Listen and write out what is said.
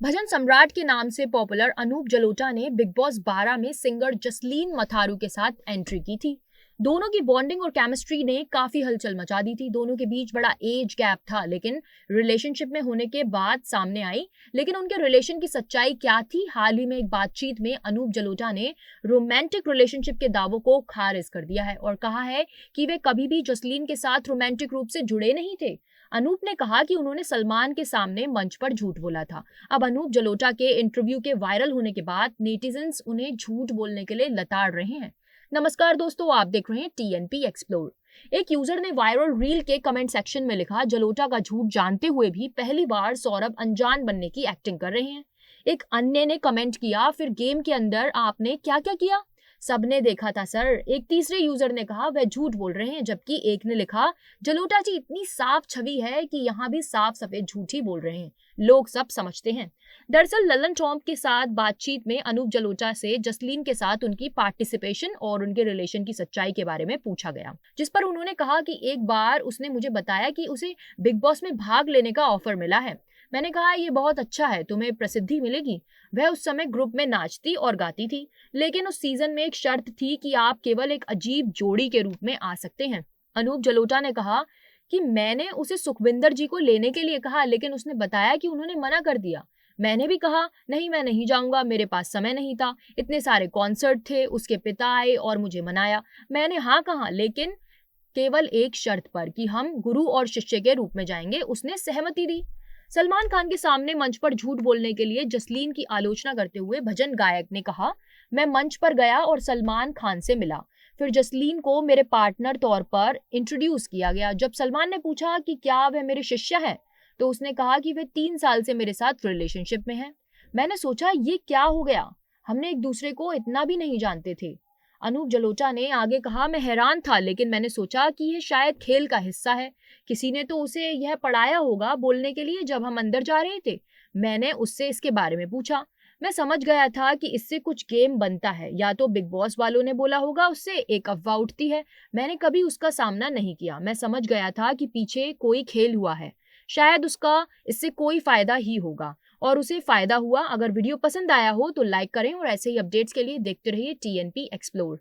भजन सम्राट के नाम से पॉपुलर अनूप जलोटा ने बिग बॉस 12 में सिंगर जसलीन मथारू के साथ एंट्री की थी। दोनों की बॉन्डिंग और केमिस्ट्री ने काफी हलचल मचा दी थी। दोनों के बीच बड़ा एज गैप था, लेकिन रिलेशनशिप में होने के बाद सामने आई। लेकिन उनके रिलेशन की सच्चाई क्या थी? हाल ही में एक बातचीत में अनूप जलोटा ने रोमांटिक रिलेशनशिप के दावों को खारिज कर दिया है और कहा है कि वे कभी भी जसलीन के साथ रोमांटिक रूप से जुड़े नहीं थे। अनूप ने कहा कि उन्होंने सलमान के सामने मंच पर झूठ बोला था। अब अनूप जलोटा के इंटरव्यू के वायरल होने के बाद नेटिजन्स उन्हें झूठ बोलने के लिए लताड़ रहे हैं। नमस्कार दोस्तों, आप देख रहे हैं टीएनपी एक्सप्लोर। एक यूजर ने वायरल रील के कमेंट सेक्शन में लिखा, जलोटा का झूठ जानते हुए भी पहली बार सौरभ अनजान बनने की एक्टिंग कर रहे हैं। एक अन्य ने कमेंट किया, फिर गेम के अंदर आपने क्या क्या किया? सबने देखा था सर। एक तीसरे यूजर ने कहा, वह झूठ बोल रहे हैं। जबकि एक ने लिखा, जलोटा जी इतनी साफ छवि है कि यहाँ भी साफ सफेद झूठ ही बोल रहे हैं, लोग सब समझते हैं। दरअसल ललन टॉम के साथ बातचीत में अनूप जलोटा से जसलीन के साथ उनकी पार्टिसिपेशन और उनके रिलेशन की सच्चाई के बारे में पूछा गया, जिस पर उन्होंने कहा कि एक बार उसने मुझे बताया कि उसे बिग बॉस में भाग लेने का ऑफर मिला है। मैंने कहा ये बहुत अच्छा है, तुम्हें प्रसिद्धि मिलेगी। वह उस समय ग्रुप में नाचती और गाती थी, लेकिन उस सीजन में एक शर्त थी कि आप केवल एक अजीब जोड़ी के रूप में आ सकते हैं। अनूप जलोटा ने कहा कि मैंने उसे सुखविंदर जी को लेने के लिए कहा, लेकिन उसने बताया कि उन्होंने मना कर दिया। मैंने भी कहा नहीं, मैं नहीं जाऊंगा, मेरे पास समय नहीं था, इतने सारे कॉन्सर्ट थे। उसके पिता आए और मुझे मनाया। मैंने हाँ कहा, लेकिन केवल एक शर्त पर कि हम गुरु और शिष्य के रूप में जाएंगे। उसने सहमति दी। सलमान खान के सामने मंच पर झूठ बोलने के लिए जसलीन की आलोचना करते हुए भजन गायक ने कहा, मैं मंच पर गया और सलमान खान से मिला। फिर जसलीन को मेरे पार्टनर तौर पर इंट्रोड्यूस किया गया। जब सलमान ने पूछा कि क्या वह मेरे शिष्य है, तो उसने कहा कि वे 3 साल से मेरे साथ रिलेशनशिप में हैं। मैंने सोचा ये क्या हो गया, हमने एक दूसरे को इतना भी नहीं जानते थे। अनूप जलोटा ने आगे कहा, मैं हैरान था, लेकिन मैंने सोचा कि यह शायद खेल का हिस्सा है। किसी ने तो उसे यह पढ़ाया होगा बोलने के लिए। जब हम अंदर जा रहे थे, मैंने उससे इसके बारे में पूछा। मैं समझ गया था कि इससे कुछ गेम बनता है, या तो बिग बॉस वालों ने बोला होगा उससे, एक अफवाह उठती है। मैंने कभी उसका सामना नहीं किया। मैं समझ गया था कि पीछे कोई खेल हुआ है, शायद उसका इससे कोई फायदा ही होगा, और उसे फायदा हुआ। अगर वीडियो पसंद आया हो तो लाइक करें और ऐसे ही अपडेट्स के लिए देखते रहिए टीएनपी एक्सप्लोर।